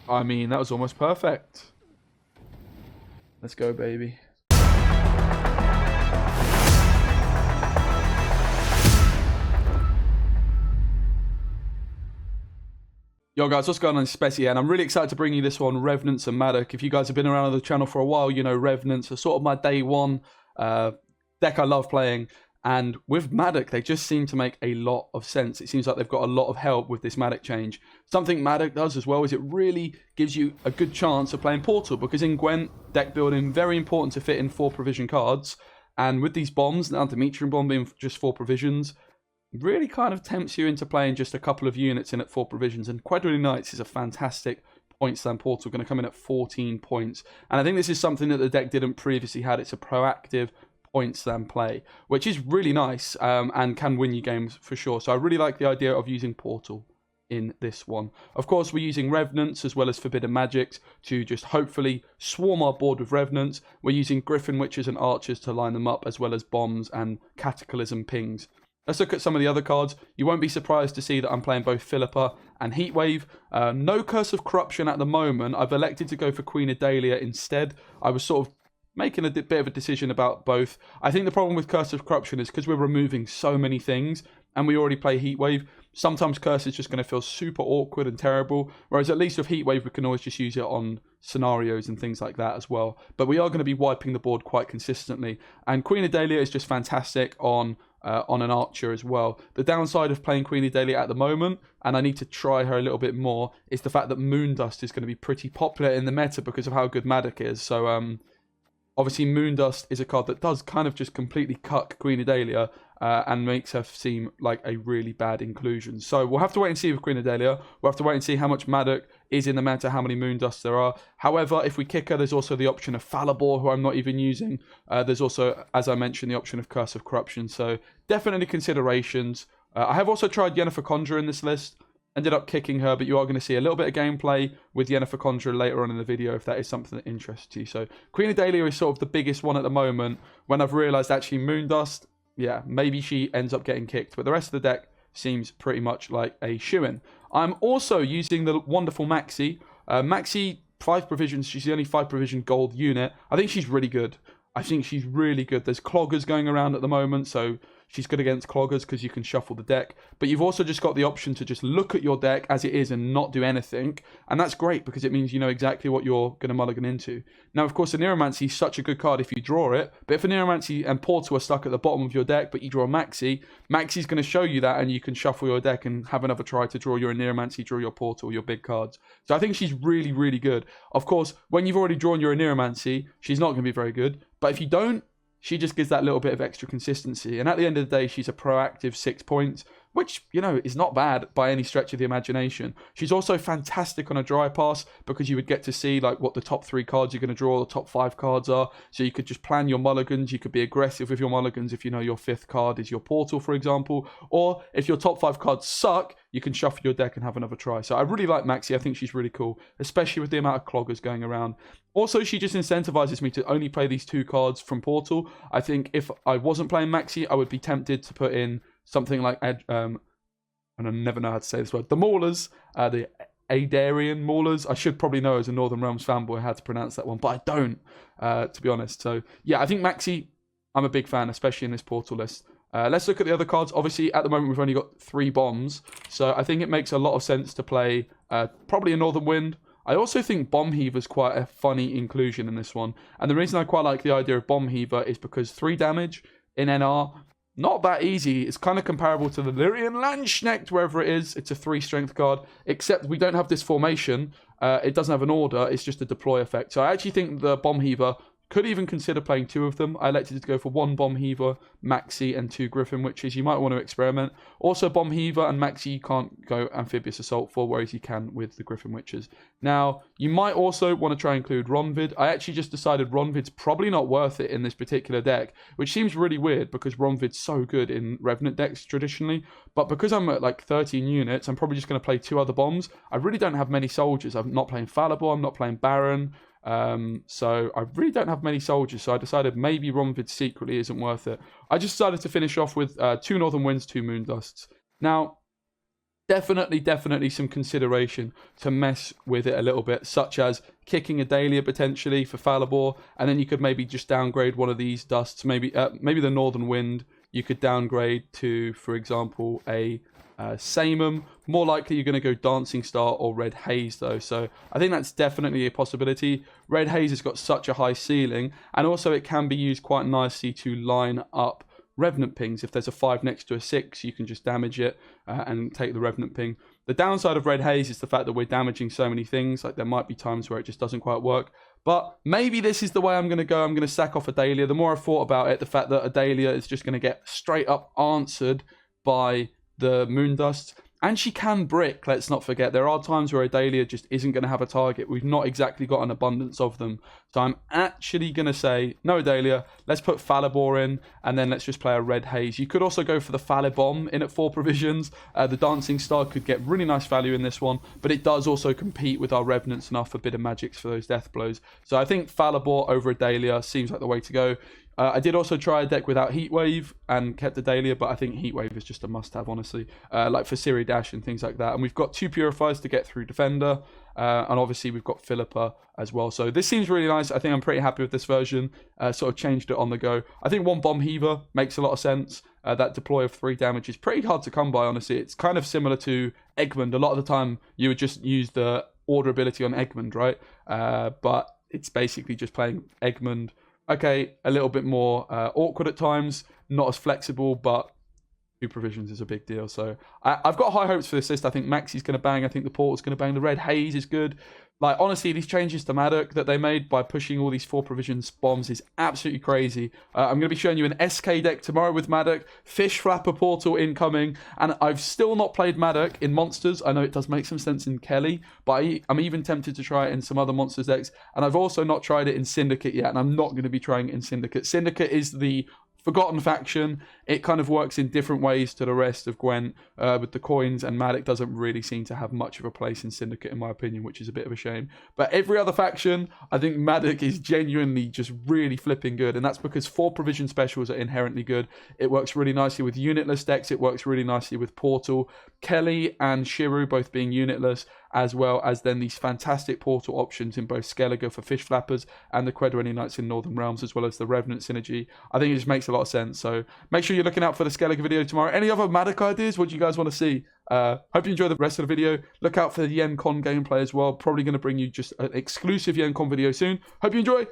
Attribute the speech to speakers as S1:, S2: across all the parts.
S1: I mean, that was almost perfect. Let's go, baby. Yo guys, what's going on? It's Speci here, and I'm really excited to bring you this one, Revenants and Madoc. If you guys have been around on the channel for a while, you know Revenants are sort of my day one deck I love playing. And with Madoc, they just seem to make a lot of sense. It seems like they've got a lot of help with this Madoc change. Something Madoc does as well is it really gives you a good chance of playing Portal, because in Gwent, deck building, very important to fit in 4 provision cards. And with these bombs, now Demetrian bomb being just 4 provisions, really kind of tempts you into playing just a couple of units in at 4 provisions. And Quadrillion Knights is a fantastic point slam portal, going to come in at 14 points. And I think this is something that the deck didn't previously had. It's a proactive point slam play, which is really nice and can win you games for sure. So I really like the idea of using portal in this one. Of course, we're using Revenants as well as Forbidden Magics to just hopefully swarm our board with Revenants. We're using Griffin Witches and Archers to line them up, as well as bombs and Cataclysm pings. Let's look at some of the other cards. You won't be surprised to see that I'm playing both Philippa and Heatwave. No Curse of Corruption at the moment. I've elected to go for Queen Adalia instead. I was sort of making a bit of a decision about both. I think the problem with Curse of Corruption is because we're removing so many things and we already play Heatwave, sometimes Curse is just going to feel super awkward and terrible, whereas at least with Heatwave we can always just use it on scenarios and things like that as well. But we are going to be wiping the board quite consistently, and Queen Adalia is just fantastic on an Archer as well. The downside of playing Queen Adalia at the moment, and I need to try her a little bit more, is the fact that Moondust is going to be pretty popular in the meta because of how good Madoc is. So obviously Moondust is a card that does kind of just completely cuck Queen Adalia and makes her seem like a really bad inclusion. So we'll have to wait and see with Queen Adalia. We'll have to wait and see how much Madoc is in the meta, how many Moondusts there are. However, if we kick her, there's also the option of Falibor, who I'm not even using. There's also, as I mentioned, the option of Curse of Corruption. So definitely considerations. I have also tried Yennefer Conjurer in this list. Ended up kicking her, but you are going to see a little bit of gameplay with Yennefer Conjurer later on in the video if that is something that interests you. So Queen Adalia is sort of the biggest one at the moment, when I've realised actually Moondust, yeah, maybe she ends up getting kicked, but the rest of the deck seems pretty much like a shoo-in. I'm also using the wonderful Maxi. Maxi, 5 provisions, she's the only 5 provision gold unit. I think she's really good. I think she's really good. There's cloggers going around at the moment, so she's good against cloggers because you can shuffle the deck. But you've also just got the option to just look at your deck as it is and not do anything. And that's great because it means you know exactly what you're going to mulligan into. Now, of course, a Neuromancy is such a good card if you draw it. But if a Neuromancy and Portal are stuck at the bottom of your deck, but you draw a Maxi, Maxi's going to show you that, and you can shuffle your deck and have another try to draw your Neuromancy, draw your Portal, your big cards. So I think she's really, really good. Of course, when you've already drawn your Neuromancy, she's not going to be very good. But if you don't, she just gives that little bit of extra consistency. And at the end of the day, she's a proactive 6 points, which, you know, is not bad by any stretch of the imagination. She's also fantastic on a dry pass because you would get to see like what the top 3 cards you're going to draw, the top 5 cards are. So you could just plan your mulligans. You could be aggressive with your mulligans if you know your 5th card is your Portal, for example. Or if your top 5 cards suck, you can shuffle your deck and have another try. So I really like Maxi. I think she's really cool, especially with the amount of cloggers going around. Also, she just incentivizes me to only play these 2 cards from Portal. I think if I wasn't playing Maxi, I would be tempted to put in something like, and I never know how to say this word, the Maulers, the Adarian Maulers. I should probably know as a Northern Realms fanboy how to pronounce that one, but I don't, to be honest. So, yeah, I think Maxi, I'm a big fan, especially in this Portal list. Let's look at the other cards. Obviously, at the moment, we've only got 3 bombs, so I think it makes a lot of sense to play probably a Northern Wind. I also think Bomb Heaver is quite a funny inclusion in this one. And the reason I quite like the idea of Bomb Heaver is because 3 damage in NR, not that easy. It's kind of comparable to the Lyrian Landsknecht, wherever it is. It's a 3 strength card, except we don't have this formation. It doesn't have an order. It's just a deploy effect. So I actually think the Bomb Heaver could even consider playing 2 of them. I elected to go for 1 Bomb Heaver, Maxi, and 2 Griffin Witches. You might want to experiment. Also, Bomb Heaver and Maxi you can't go Amphibious Assault for, whereas you can with the Griffin Witches. Now, you might also want to try and include Ronvid. I actually just decided Ronvid's probably not worth it in this particular deck, which seems really weird because Ronvid's so good in Revenant decks traditionally. But because I'm at like 13 units, I'm probably just going to play 2 other bombs. I really don't have many soldiers. I'm not playing Falibor. I'm not playing Baron. So I really don't have many soldiers, so I decided maybe Ronvid secretly isn't worth it. I just decided to finish off with 2 Northern Winds, 2 Moondusts. Now, definitely some consideration to mess with it a little bit, such as kicking a Dahlia potentially for Falibor, and then you could maybe just downgrade one of these dusts, maybe the Northern Wind you could downgrade to, for example, a Samum. More likely you're going to go Dancing Star or Red Haze though, so I think that's definitely a possibility. Red Haze has got such a high ceiling, and also it can be used quite nicely to line up Revenant pings. If there's a 5 next to a 6, you can just damage it and take the Revenant ping. The downside of Red Haze is the fact that we're damaging so many things. Like, there might be times where it just doesn't quite work. But maybe this is the way I'm going to go. I'm going to sack off a Dahlia. The more I thought about it, the fact that a Dahlia is just going to get straight up answered by the Moondust. And she can brick, let's not forget. There are times where a Dahlia just isn't going to have a target. We've not exactly got an abundance of them. So I'm actually going to say, no Dahlia, let's put Falibor in, and then let's just play a Red Haze. You could also go for the Falibomb in at 4 provisions. The Dancing Star could get really nice value in this one, but it does also compete with our Revenants and our Forbidden Magics for those death blows. So I think Falibor over a Dahlia seems like the way to go. I did also try a deck without Heatwave and kept the Dahlia, but I think Heatwave is just a must-have, honestly. Like for Siri Dash and things like that. And we've got 2 Purifiers to get through Defender. And obviously we've got Philippa as well. So this seems really nice. I think I'm pretty happy with this version. Sort of changed it on the go. I think 1 Bomb Heaver makes a lot of sense. That deploy of 3 damage is pretty hard to come by, honestly. It's kind of similar to Egmont. A lot of the time you would just use the order ability on Egmont, right? But it's basically just playing Egmont. Okay, a little bit more awkward at times, not as flexible, but 2 provisions is a big deal. So I've got high hopes for this list. I think Maxi's going to bang. I think the Portal's going to bang. The Red Haze is good. Like, honestly, these changes to Madoc that they made by pushing all these 4 provisions bombs is absolutely crazy. I'm going to be showing you an SK deck tomorrow with Madoc. Fish Flapper Portal incoming. And I've still not played Madoc in Monsters. I know it does make some sense in Kelly, but I'm even tempted to try it in some other Monsters decks. And I've also not tried it in Syndicate yet, and I'm not going to be trying it in Syndicate. Syndicate is the forgotten faction. It kind of works in different ways to the rest of Gwent with the coins, and Madoc doesn't really seem to have much of a place in Syndicate, in my opinion, which is a bit of a shame. But every other faction, I think Madoc is genuinely just really flipping good, and that's because 4 provision specials are inherently good. It works really nicely with unitless decks. It works really nicely with Portal. Kelly and Shiru both being unitless, as well as then these fantastic Portal options in both Skellige for Fish Flappers and the Credoreni Knights in Northern Realms, as well as the Revenant synergy. I think it just makes a lot of sense. So make sure you're looking out for the Skellige video tomorrow. Any other Madoc ideas? What do you guys want to see? Hope you enjoy the rest of the video. Look out for the Yen Con gameplay as well. Probably going to bring you just an exclusive Yen Con video soon. Hope you enjoy.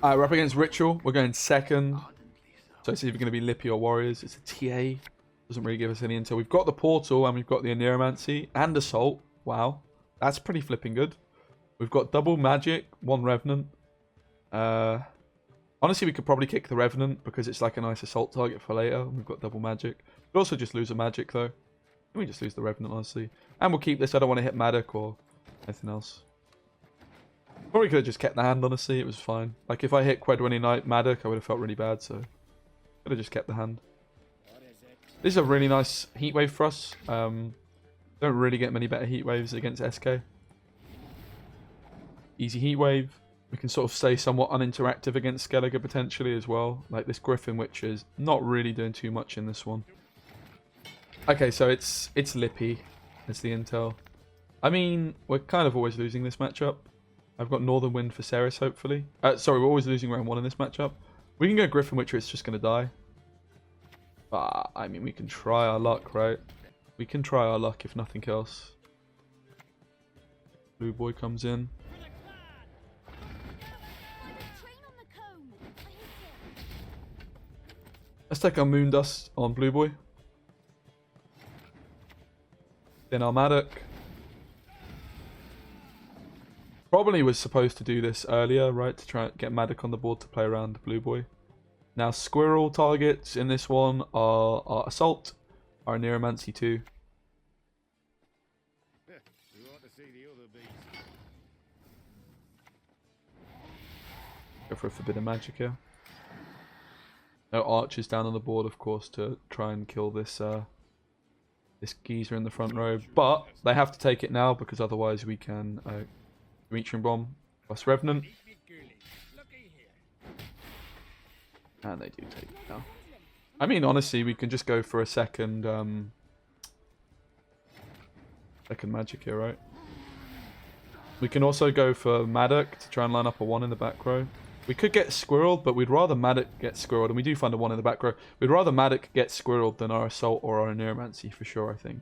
S1: We're up against Ritual. We're going second. So it's either going to be Lippy or Warriors. It's a TA. Doesn't really give us any intel. We've got the Portal and we've got the Aneromancy and Assault. Wow, that's pretty flipping good. We've got double magic, 1 Revenant. Honestly, we could probably kick the Revenant because it's like a nice assault target for later. We've got double magic. We'll also just lose a magic though. We just lose the Revenant, honestly. And we'll keep this. I don't want to hit Madoc or anything else. Probably could have just kept the hand, honestly. It was fine. Like, if I hit Credoreni Knight Madoc, I would have felt really bad, so could have just kept the hand. This is a really nice Heatwave for us. Don't really get many better heat waves against SK. Easy heat wave. We can sort of stay somewhat uninteractive against Skellige potentially as well. Like this Griffin, which is not really doing too much in this one. Okay, so it's Lippy as the intel. I mean, we're kind of always losing this matchup. I've got Northern Wind for Ceres, hopefully. Sorry, we're always losing round 1 in this matchup. We can go Griffin Witcher, it's just going to die. But, I mean, we can try our luck, right? We can try our luck if nothing else. Blue Boy comes in. Let's take our Moondust on Blue Boy. Then our Madoc. Probably was supposed to do this earlier, right? To try and get Madoc on the board to play around Blue Boy. Now, Squirrel targets in this one are our Assault, our Neuromancy 2. Go for a Forbidden Magic here. No archers down on the board, of course, to try and kill this this geezer in the front row. But they have to take it now because otherwise we can Reaching Bomb plus Revenant. And they do take it now. I mean, honestly, we can just go for a second second magic here, right? We can also go for Maddock to try and line up a 1 in the back row. We could get squirreled, but we'd rather Maddock get squirreled. And we do find a 1 in the back row. We'd rather Maddock get squirreled than our Assault or our Neuromancy for sure, I think.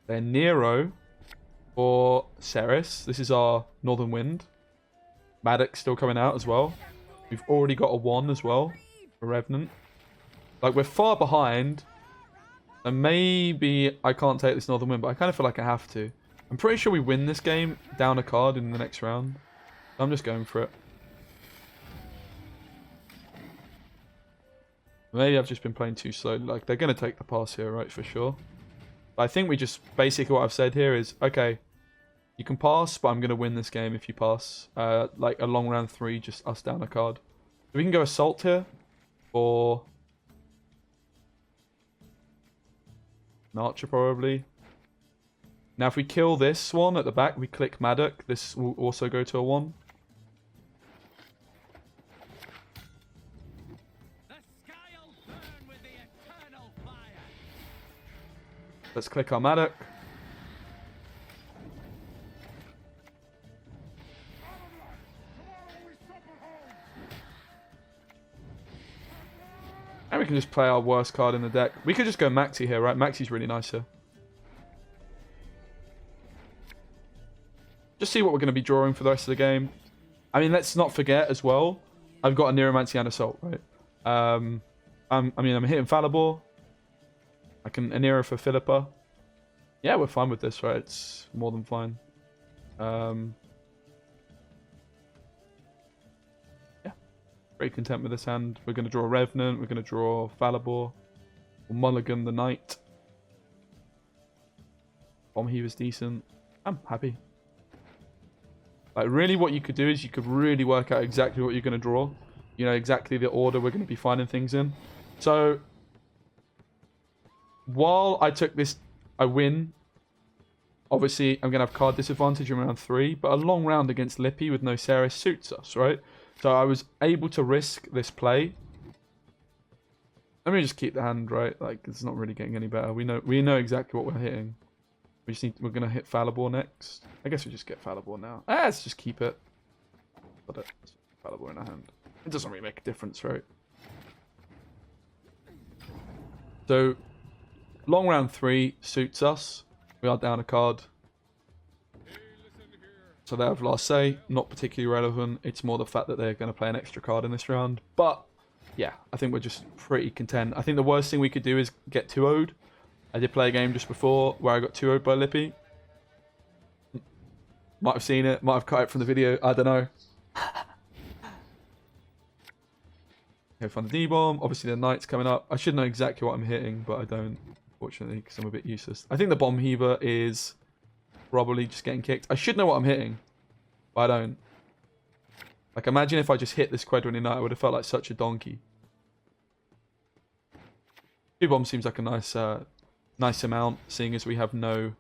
S1: Then Nero for Ceres. This is our Northern Wind. Maddox still coming out as well. We've already got a 1 as well for Revenant. Like, we're far behind. And maybe I can't take this Northern Wind, but I kind of feel like I have to. I'm pretty sure we win this game down a card in the next round. I'm just going for it. Maybe I've just been playing too slowly. Like, they're going to take the pass here, right, for sure. But I think we just... Basically what I've said here is, okay, you can pass, but I'm going to win this game if you pass. Like, a long round 3, just us down a card. So we can go Assault here. Or... an Archer, probably. Now, if we kill this one at the back, we click Maddock. This will also go to a 1. Let's click our Maddock. And we can just play our worst card in the deck. We could just go Maxi here, right? Maxi's really nice here. Just see what we're going to be drawing for the rest of the game. I mean, let's not forget as well, I've got a Neuromancy and Assault, right? I'm hitting Falibor. I can Anira for Philippa. Yeah, we're fine with this, right? It's more than fine. Yeah. Very content with this hand. We're going to draw Revenant. We're going to draw Falibor. We'll mulligan the Knight. Bomb Heaver's decent. I'm happy. Like, really what you could do is you could really work out exactly what you're going to draw. You know, exactly the order we're going to be finding things in. So, while I took this, I win. Obviously, I'm going to have card disadvantage in round 3. But a long round against Lippy with no Ceres suits us, right? So I was able to risk this play. Let me just keep the hand, right? Like, it's not really getting any better. We know exactly what we're hitting. We're gonna hit Falibor next. I guess we just get Falibor now. Let's just keep it. Got it. Falibor in our hand. It doesn't really make a difference, right? So, long round 3 suits us. We are down a card. So they have last say. Not particularly relevant. It's more the fact that they're going to play an extra card in this round. But, yeah, I think we're just pretty content. I think the worst thing we could do is get 2-0'd. I did play a game just before where I got 2-0'd by Lippy. Might have seen it. Might have cut it from the video. I don't know. Okay, find the D-bomb. Obviously the Knight's coming up. I should know exactly what I'm hitting, but I don't, fortunately, because I'm a bit useless. I think the Bomb Heaver is probably just getting kicked. I should know what I'm hitting, but I don't. Like, imagine if I just hit this Quadrony Knight. I would have felt like such a donkey. 2 bombs seems like a nice amount, seeing as we have no...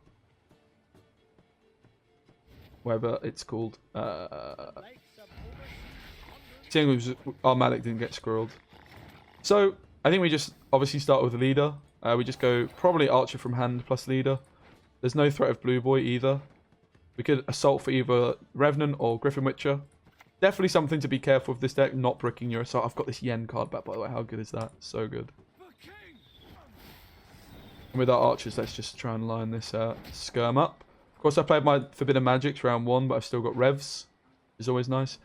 S1: whatever it's called. Seeing as our Malik didn't get squirreled. So, I think we just obviously start with the leader. We just go probably Archer from hand plus leader. There's no threat of Blue Boy either. We could Assault for either Revenant or Griffin Witcher. Definitely something to be careful with this deck, not bricking your Assault. I've got this Yen card back, by the way. How good is that? So good. And with our Archers, let's just try and line this skirm up. Of course, I played my Forbidden Magics round 1, but I've still got Revs. Which is always nice.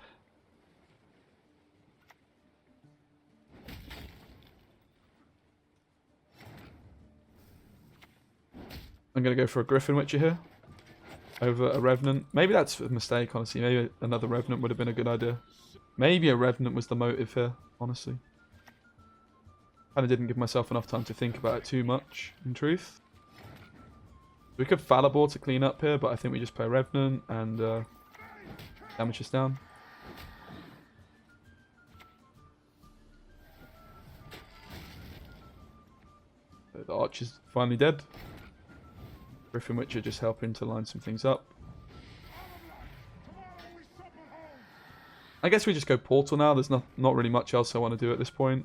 S1: I'm going to go for a Griffin Witcher here. Over a Revenant. Maybe that's a mistake, honestly. Maybe another Revenant would have been a good idea. Maybe a Revenant was the motive here, honestly. Kind of didn't give myself enough time to think about it too much, in truth. We could Falibor to clean up here, but I think we just play Revenant and damage this down. So the Archer's finally dead. Griffin Witcher just helping to line some things up. I guess we just go Portal now. There's not really much else I want to do at this point.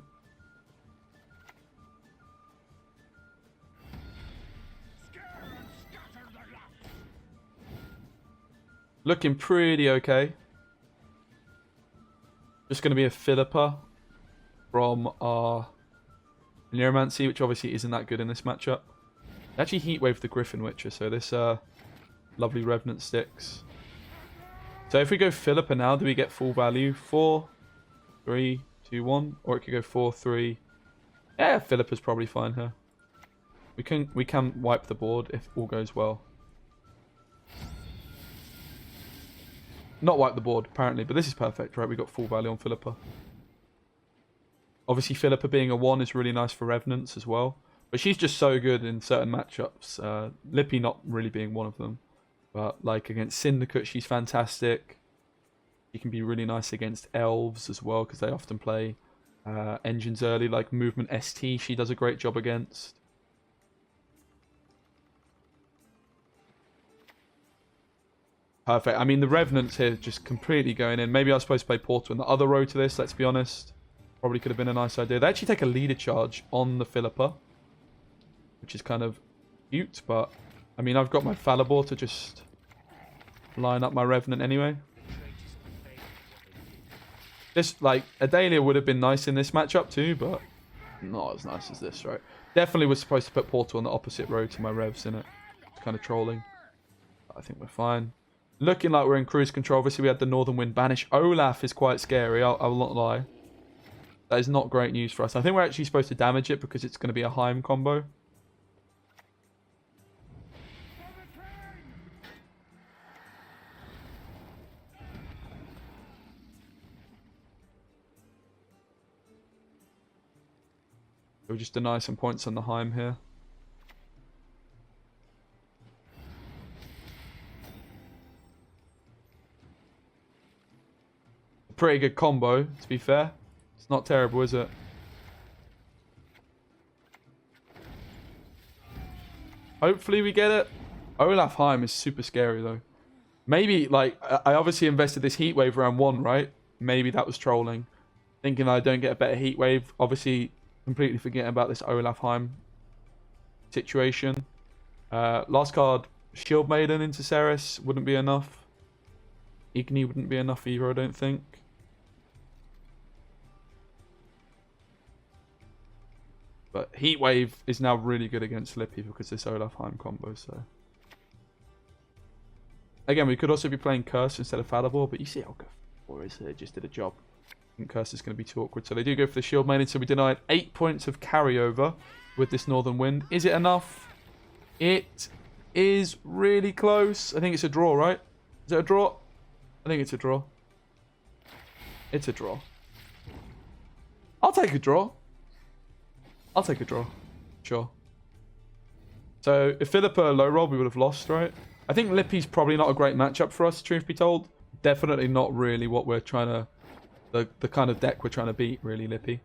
S1: Looking pretty okay. Just going to be a Philippa from our Neuromancy, which obviously isn't that good in this matchup. They actually heatwave the Griffin Witcher, so this lovely Revenant sticks. So if we go Philippa now, do we get full value? 4, 3, 2, 1. Or it could go 4, 3. Yeah, Philippa's probably fine here. We can wipe the board if all goes well. Not wipe the board, apparently, but this is perfect, right? We got full value on Philippa. Obviously, Philippa being a 1 is really nice for Revenants as well. But she's just so good in certain matchups. Lippy not really being one of them. But like against Syndicate, she's fantastic. She can be really nice against Elves as well, because they often play engines early. Like Movement ST, she does a great job against. Perfect. I mean, the Revenants here just completely going in. Maybe I was supposed to play Portal in the other row to this, let's be honest. Probably could have been a nice idea. They actually take a leader charge on the Philippa, which is kind of cute, but I mean, I've got my Falibor to just line up my Revenant anyway. This, like, Adalia would have been nice in this matchup too, but not as nice as this, right? Definitely was supposed to put Portal on the opposite row to my Revs in it. It's kind of trolling. I think we're fine. Looking like we're in cruise control. Obviously, we had the Northern Wind banish. Olaf is quite scary, I will not lie. That is not great news for us. I think we're actually supposed to damage it because it's going to be a Heim combo. We'll just deny some points on the Heim here. Pretty good combo, to be fair. It's not terrible, is it? Hopefully we get it. Olaf Heim is super scary, though. Maybe, like, I obviously invested this heat wave round 1, right? Maybe that was trolling. Thinking I don't get a better heat wave. Obviously, completely forgetting about this Olaf Heim situation. Last card, Shield Maiden into Ceres wouldn't be enough. Igni wouldn't be enough either, I don't think. But Heatwave is now really good against Lippy because this Olaf Heim combo, so. Again, we could also be playing Curse instead of Falibor, but you see how good or is it? It just did a job. I think Curse is going to be too awkward. So they do go for the Shield Maiden, so we denied 8 points of carryover with this Northern Wind. Is it enough? It is really close. I think it's a draw, right? Is it a draw? I think it's a draw. It's a draw. I'll take a draw. I'll take a draw. Sure. So if Philippa low roll, we would have lost, right? I think Lippy's probably not a great matchup for us, truth be told. Definitely not really what we're trying to... The kind of deck we're trying to beat, really, Lippy.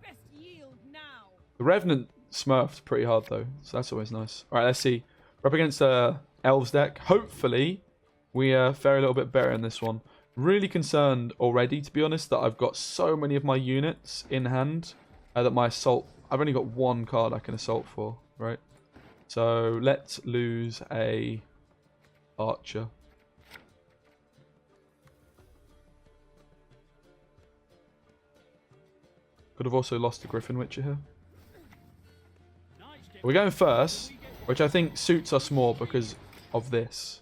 S1: The Revenant smurfed pretty hard, though. So that's always nice. Alright, let's see. We're up against Elves deck. Hopefully, we fare a little bit better in this one. Really concerned already, to be honest, that I've got so many of my units in hand that my assault... I've only got one card I can assault for, right? So let's lose a archer. Could have also lost a Griffin Witcher here. We're going first, which I think suits us more because of this.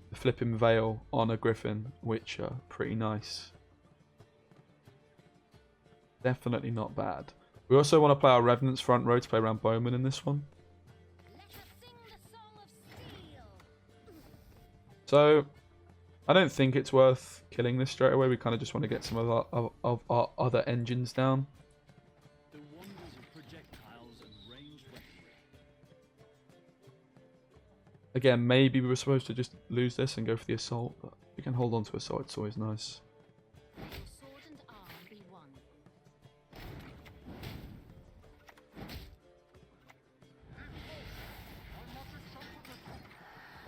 S1: The flipping veil on a Griffin Witcher. Pretty nice. Definitely not bad. We also want to play our Revenants front row to play around Bowman in this one. So, I don't think it's worth killing this straight away. We kind of just want to get some of our other engines down. Again, maybe we were supposed to just lose this and go for the assault, but we can hold on to assault. It's always nice.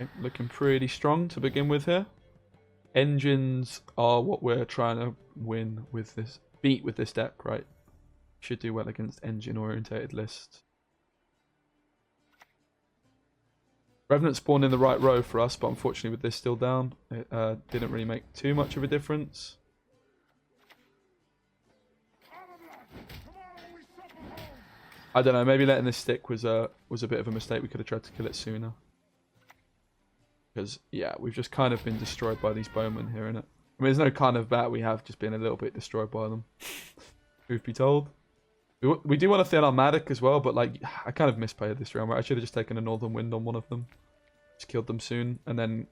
S1: Okay, looking pretty strong to begin with here. Engines are what we're trying to win with this, beat with this deck, right? Should do well against engine orientated lists. Revenant spawned in the right row for us, but unfortunately with this still down, it didn't really make too much of a difference. I don't know, maybe letting this stick was a bit of a mistake. We could have tried to kill it sooner. Because, yeah, we've just kind of been destroyed by these bowmen here, innit? I mean, there's no kind of bat, we have just been a little bit destroyed by them. Truth be told. We do want to thin our Madoc as well, but, like, I kind of misplayed this round. Right? I should have just taken a Northern Wind on one of them. Just killed them soon, and then,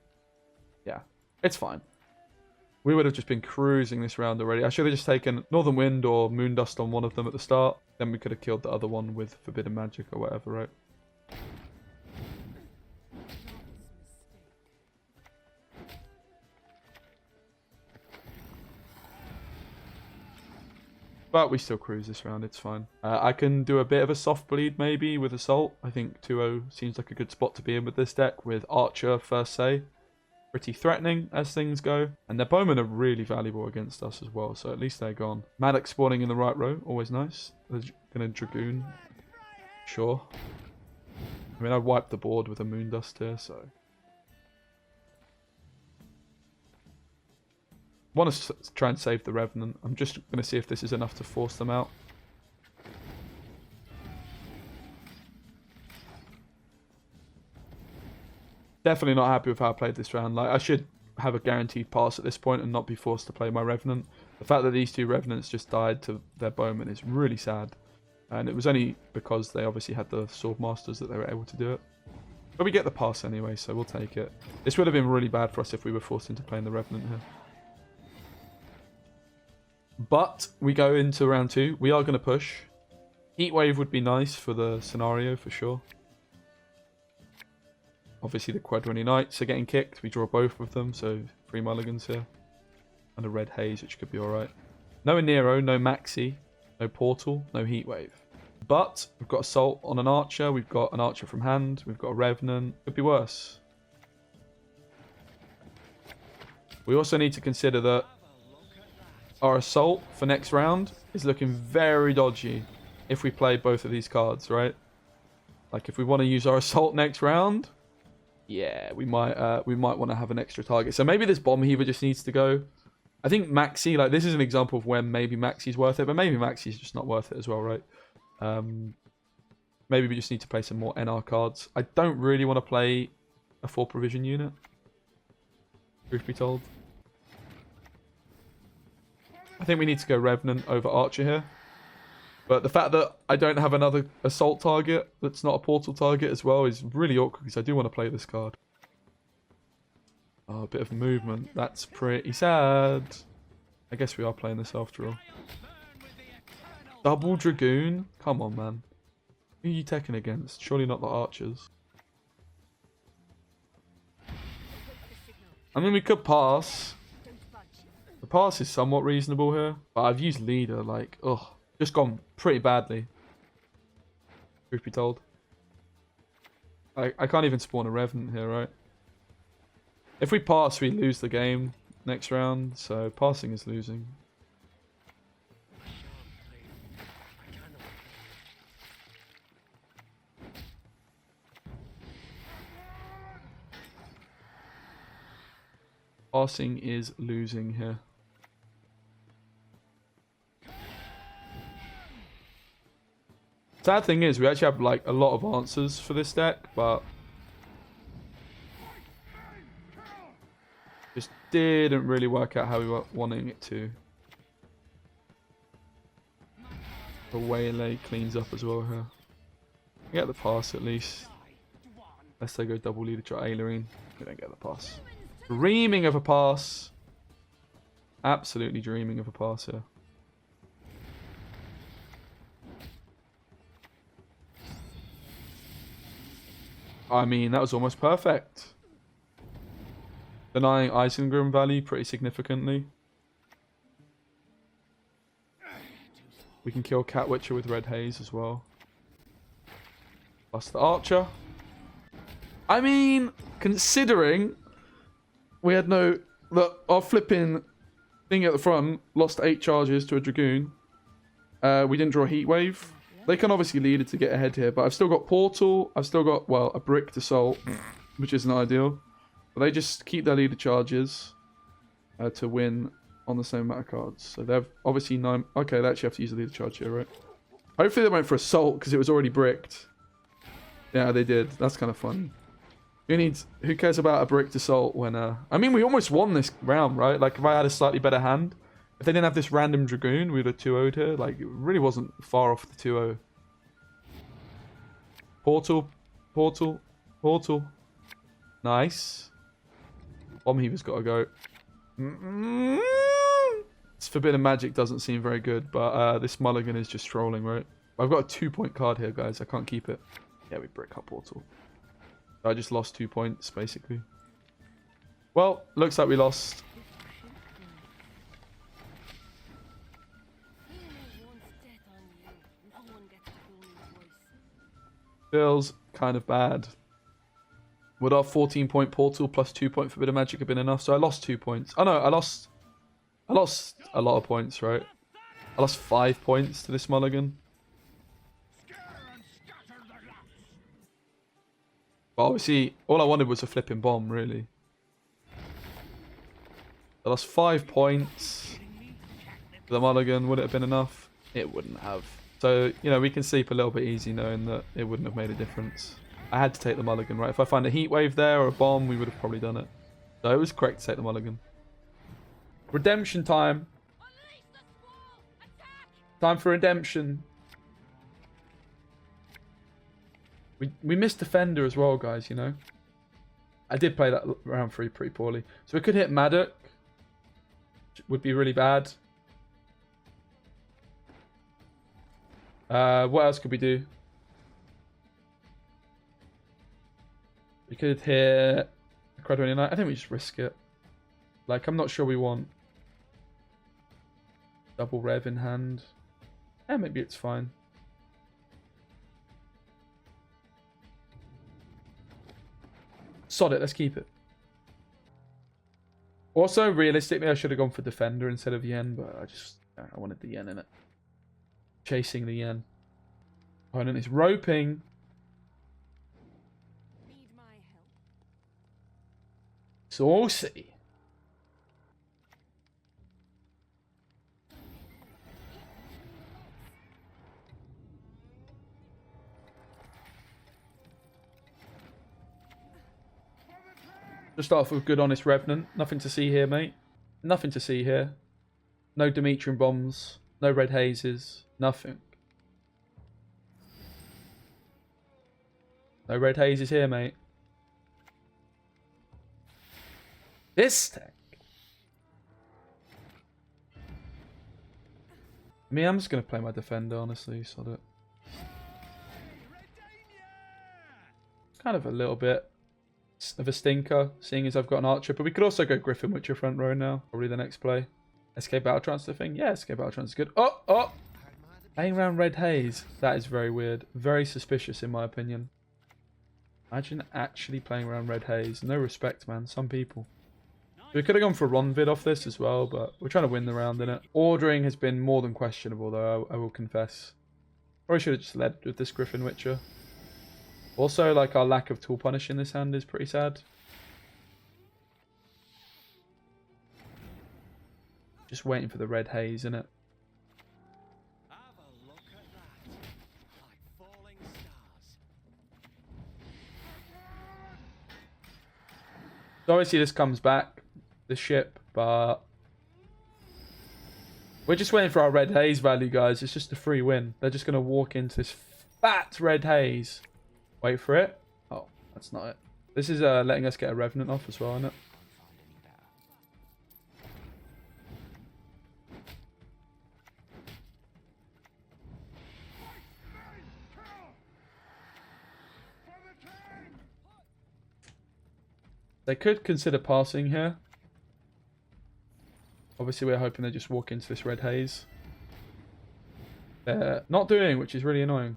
S1: yeah, it's fine. We would have just been cruising this round already. I should have just taken Northern Wind or Moondust on one of them at the start. Then we could have killed the other one with Forbidden Magic or whatever, right? But we still cruise this round, it's fine. I can do a bit of a soft bleed maybe with Assault. I think 2-0 seems like a good spot to be in with this deck with Archer first say. Pretty threatening as things go. And their bowmen are really valuable against us as well, so at least they're gone. Madoc spawning in the right row, always nice. They're gonna Dragoon. Sure. I mean, I wiped the board with a Moondust here, so... I want to try and save the Revenant. I'm just going to see if this is enough to force them out. Definitely not happy with how I played this round. Like, I should have a guaranteed pass at this point and not be forced to play my Revenant. The fact that these two Revenants just died to their bowmen is really sad. And it was only because they obviously had the Sword Masters that they were able to do it. But we get the pass anyway, so we'll take it. This would have been really bad for us if we were forced into playing the Revenant here. But we go into round 2. We are going to push. Heatwave would be nice for the scenario for sure. Obviously the Quadrony Knights are getting kicked. We draw both of them, so 3 mulligans here. And a Red Haze, which could be alright. No Nero, no Maxi, no Portal, no Heatwave. But we've got Assault on an Archer. We've got an Archer from hand. We've got a Revenant. Could be worse. We also need to consider that our Assault for next round is looking very dodgy if we play both of these cards, right? Like if we want to use our Assault next round, yeah, we might want to have an extra target. So maybe this Bomb Heaver just needs to go. I think Maxi, like this is an example of when maybe Maxi's worth it, but maybe Maxi's just not worth it as well, right? Maybe we just need to play some more NR cards. I don't really want to play a 4 provision unit, truth be told. I think we need to go Revenant over Archer here. But the fact that I don't have another Assault target that's not a Portal target as well is really awkward because I do want to play this card. Oh, a bit of movement. That's pretty sad. I guess we are playing this after all. Double Dragoon? Come on, man. Who are you teching against? Surely not the Archers. I mean, we could pass. The pass is somewhat reasonable here, but I've used Leader, like, ugh, just gone pretty badly. Truth be told. I can't even spawn a Revenant here, right? If we pass, we lose the game next round, so passing is losing. Passing is losing here. Sad thing is, we actually have like a lot of answers for this deck, but just didn't really work out how we were wanting it to. The Waylay cleans up as well here. We get the pass at least. Unless they go double Leader to Ailerine. We don't get the pass. Dreaming of a pass. Absolutely dreaming of a pass here. I mean, that was almost perfect. Denying Isengrim value pretty significantly. We can kill Catwitcher with Red Haze as well. Plus the Archer. I mean, considering we had no... Look, our flipping thing at the front lost 8 charges to a Dragoon. We didn't draw Heatwave. They can obviously lead it to get ahead here, but I've still got Portal. I've still got, well, a Bricked Assault. which isn't ideal. But they just keep their leader charges to win on the same amount of cards. So they've obviously 9... Okay, they actually have to use the leader charge here, right? Hopefully they went for assault because it was already bricked. Yeah, they did. That's kind of funny. Who cares about a bricked assault when... I mean, we almost won this round, right? Like, if I had a slightly better hand, if they didn't have this random Dragoon, we would have 2-0'd here. Like, it really wasn't far off the 2-0. Portal. Portal. Portal. Nice. Bomb Heaver's got to go. This Forbidden Magic doesn't seem very good, but this Mulligan is just trolling, right? I've got a 2-point card here, guys. I can't keep it. Yeah, we brick up Portal. I just lost 2 points, basically. Well, looks like we lost. Feels kind of bad. Would our 14-point Portal plus 2-point Forbidden Magic have been enough? So I lost 2 points. Oh no, I lost a lot of points, right? I lost 5 points to this Mulligan. But obviously, all I wanted was a flipping bomb, really. I lost 5 points. For the Mulligan, would it have been enough? It wouldn't have. So, you know, we can sleep a little bit easy knowing that it wouldn't have made a difference. I had to take the Mulligan, right? If I find a heat wave there or a bomb, we would have probably done it. So it was correct to take the Mulligan. Redemption time. Time for redemption. We missed Defender as well, guys, you know. I did play that round 3 pretty poorly. So we could hit Maddock. Which would be really bad. What else could we do? We could hit Incredible Unite. I think we just risk it. Like, I'm not sure we want double Rev in hand. Yeah, maybe it's fine. Sod it, let's keep it. Also, realistically, I should have gone for Defender instead of Yen, but I wanted the Yen in it. Chasing the Yen. Opponent is roping.
S2: Need my help?
S1: Saucy. Just start off with good, honest Revenant. Nothing to see here, mate. Nothing to see here. No Demetrian bombs. No red hazes. Nothing. No red hazes here, mate. This tank. I mean, I'm just going to play my Defender, honestly. Sod it. Kind of a little bit of a stinker, seeing as I've got an Archer. But we could also go Griffin Witcher front row now. Probably the next play. SK Battle Transfer thing? Yeah, SK Battle Transfer is good. Oh, oh! Playing around Red Haze. That is very weird. Very suspicious, in my opinion. Imagine actually playing around Red Haze. No respect, man. Some people. We could have gone for Ronvid off this as well, but we're trying to win the round, innit? Ordering has been more than questionable, though, I will confess. Probably should have just led with this Griffin Witcher. Also, like, our lack of tool punish in this hand is pretty sad. Just waiting for the red haze, innit? So obviously this comes back, the ship, but we're just waiting for our red haze value, guys. It's just a free win. They're just going to walk into this fat red haze. Wait for it. Oh, that's not it. This is letting us get a Revenant off as well, isn't it? They could consider passing here. Obviously, we're hoping they just walk into this red haze. They're not doing, which is really annoying.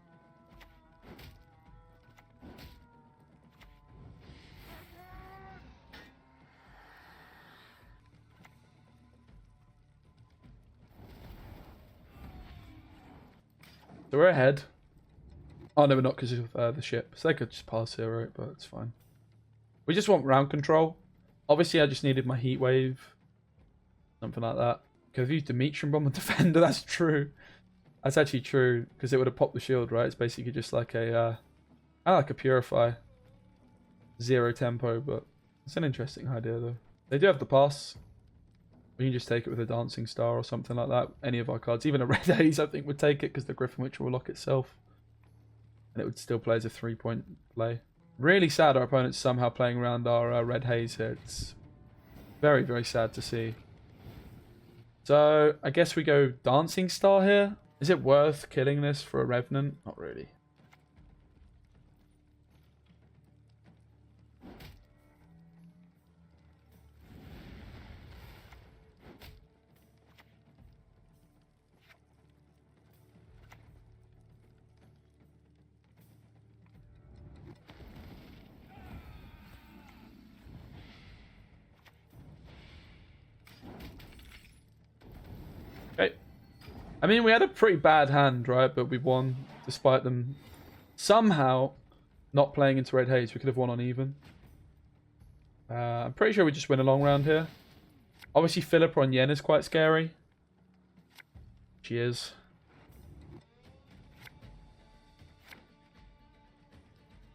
S1: So we're ahead. Oh no, we're not because of the ship. So they could just pass here, right? But it's fine. We just want round control. Obviously, I just needed my heat wave. Something like that. Could have used Dimitri Bomb and Defender. That's true. That's actually true. Because it would have popped the shield, right? It's basically just like a... I like a Purify. 0 tempo, but... It's an interesting idea, though. They do have the pass. We can just take it with a Dancing Star or something like that. Any of our cards. Even a Red Haze, I think, would take it because the Griffin Witch will lock itself. And it would still play as a 3-point play. Really sad our opponent's somehow playing around our Red Haze here. It's very, very sad to see. So, I guess we go Dancing Star here. Is it worth killing this for a Revenant? Not really. Okay. I mean, we had a pretty bad hand, right? But we won despite them somehow not playing into Red Haze. We could have won on even. I'm pretty sure we just win a long round here. Obviously, Philippa on Yen is quite scary. She is.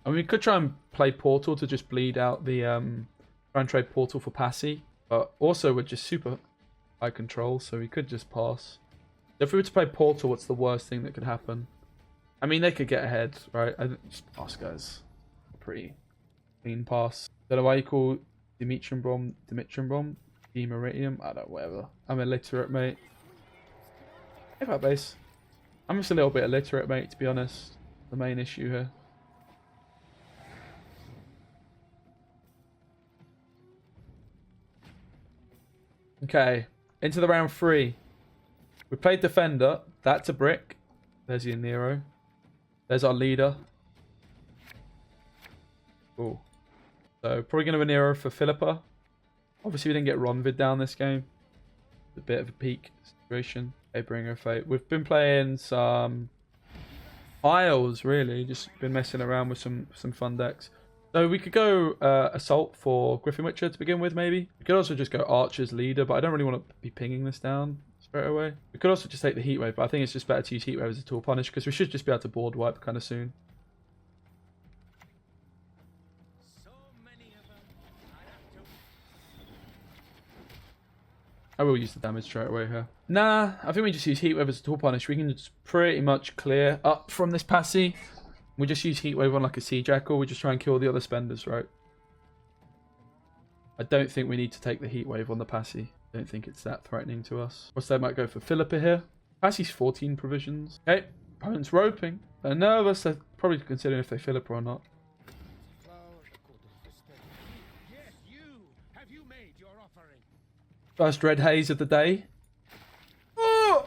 S1: I mean, we could try and play Portal to just bleed out the... try and trade Portal for Passy. But also, we're just super high control, so we could just pass. If we were to play Portal, what's the worst thing that could happen? I mean, they could get ahead, right? Just pass, guys. Pretty clean pass. Don't know why you call Dimitri Bomb, Demeritium. I don't know, whatever. I'm illiterate, mate. Hey, that base. I'm just a little bit illiterate, mate, to be honest. The main issue here. Okay, into the round 3. We played Defender. That's a brick. There's your Nero. There's our leader. Cool. So, probably going to have a Nero for Philippa. Obviously, we didn't get Ronvid down this game. A bit of a peak situation. Okay, Bringer of Fate. We've been playing some Isles, really. Just been messing around with some fun decks. So we could go Assault for Griffin Witcher to begin with, maybe. We could also just go Archer's Leader, but I don't really want to be pinging this down straight away. We could also just take the Heat Wave, but I think it's just better to use Heat Wave as a tool punish, because we should just be able to board wipe kind of soon. I will use the damage straight away here. Nah, I think we just use Heat Wave as a tool punish. We can just pretty much clear up from this passy. We just use Heat Wave on like a Sea Jackal. We just try and kill the other spenders, right? I don't think we need to take the Heat Wave on the passy. I don't think it's that threatening to us. Or so they might go for Philippa here. Passy's 14 provisions. Okay, opponent's roping. They're nervous. They're probably considering if they Philippa or not. First Red Haze of the day. Oh!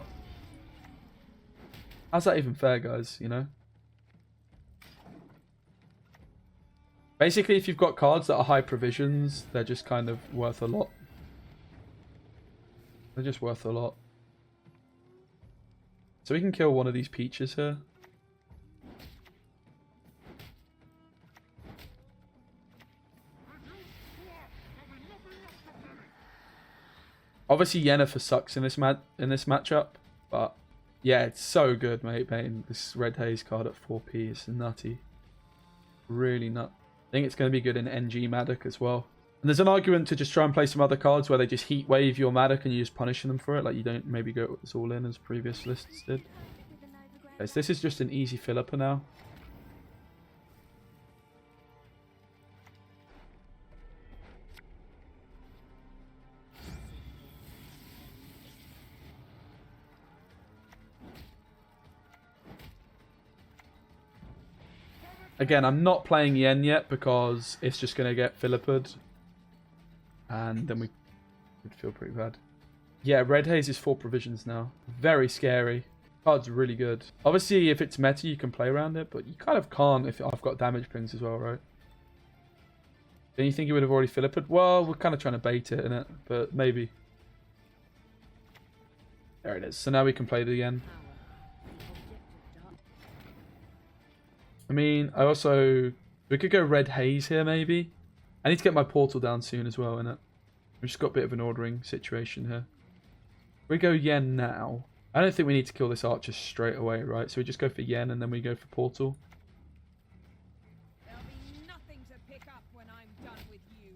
S1: How's that even fair, guys? You know? Basically, if you've got cards that are high provisions, they're just kind of worth a lot. They're just worth a lot. So we can kill one of these peaches here. Obviously, Yennefer sucks in this matchup, but yeah, it's so good, mate. This Red Haze card at 4p is nutty, really nut. I think it's going to be good in NG Madoc as well. And there's an argument to just try and play some other cards where they just heat wave your Madoc and you just punishing them for it, like you don't maybe go with this all in as previous lists did. Okay, so this is just an easy Philippa now. Again, I'm not playing Yen yet because it's just going to get Philippa'd. And then we would feel pretty bad. Yeah, Red Haze is 4 provisions now. Very scary. Card's really good. Obviously, if it's meta, you can play around it. But you kind of can't if I've got damage pings as well, right? Then you think you would have already Philippa'd? Well, we're kind of trying to bait it, innit? But maybe. There it is. So now we can play it again. I mean, we could go Red Haze here, maybe. I need to get my portal down soon as well, innit? We've just got a bit of an ordering situation here. We go yen now. I don't think we need to kill this archer straight away, right? So we just go for yen and then we go for portal.
S2: There'll be nothing to pick up when I'm done with you.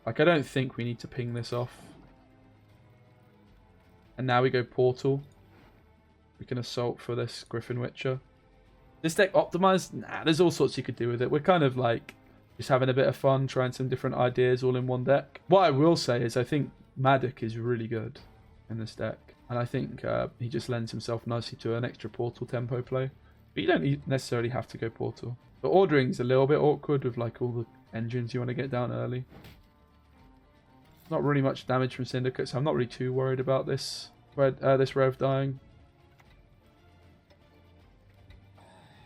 S1: Like, I don't think we need to ping this off. And now we go portal. We can assault for this Griffin Witcher. This deck optimized? Nah, there's all sorts you could do with it. We're kind of like just having a bit of fun, trying some different ideas all in one deck. What I will say is I think Maddock is really good in this deck. And I think he just lends himself nicely to an extra portal tempo play. But you don't necessarily have to go portal. The ordering's a little bit awkward with like all the engines you want to get down early. Not really much damage from Syndicate, so I'm not really too worried about this Rev dying.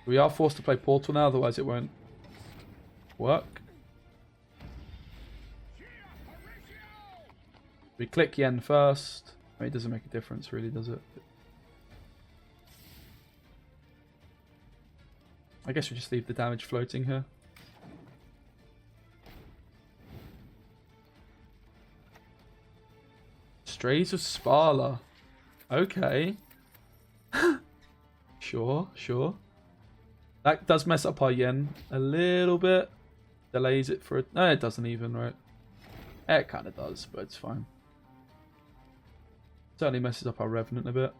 S1: We are forced to play portal now, otherwise it won't work. We click yen first. I mean, it doesn't make a difference really, does it? I guess we just leave the damage floating here. Strays of Sparla. Okay. Sure. That does mess up our yen a little bit. Delays it for a... No, it doesn't even, right? It kind of does, but it's fine. Certainly messes up our Revenant a bit.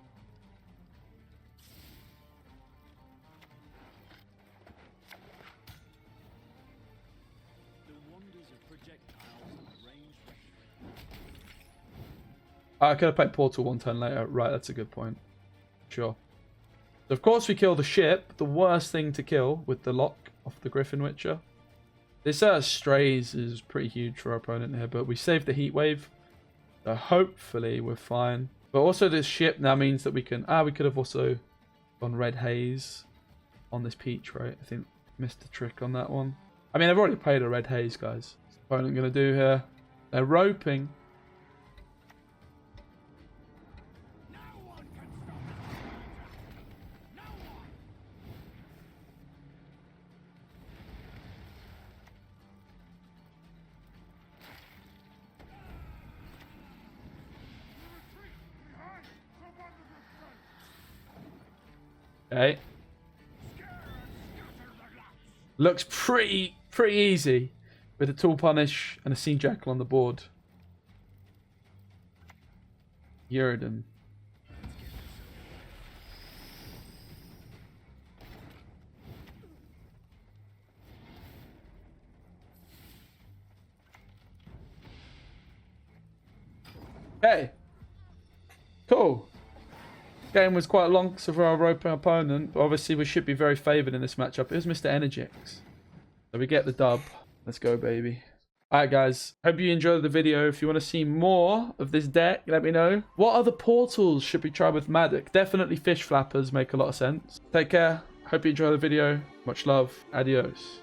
S1: I could have played Portal one turn later. Right, that's a good point. Sure. So of course we kill the ship. The worst thing to kill with the lock off the Griffin Witcher. This Strays is pretty huge for our opponent here, but we saved the heat wave. So hopefully we're fine. But also this ship now means that we can... we could have also gone Red Haze on this Peach, right? I think missed the trick on that one. I mean, I've already played a Red Haze, guys. What's the opponent going to do here? They're roping. Okay. Looks pretty easy with a Tool Punish and a Sea Jackal on the board. Uridan. Okay. Cool. Game was quite long for our roping opponent, but obviously we should be very favoured in this matchup. It was Mr. Energix. So we get the dub. Let's go, baby. Alright, guys. Hope you enjoyed the video. If you want to see more of this deck, let me know. What other portals should we try with Maddock? Definitely Fish Flappers make a lot of sense. Take care. Hope you enjoy the video. Much love. Adios.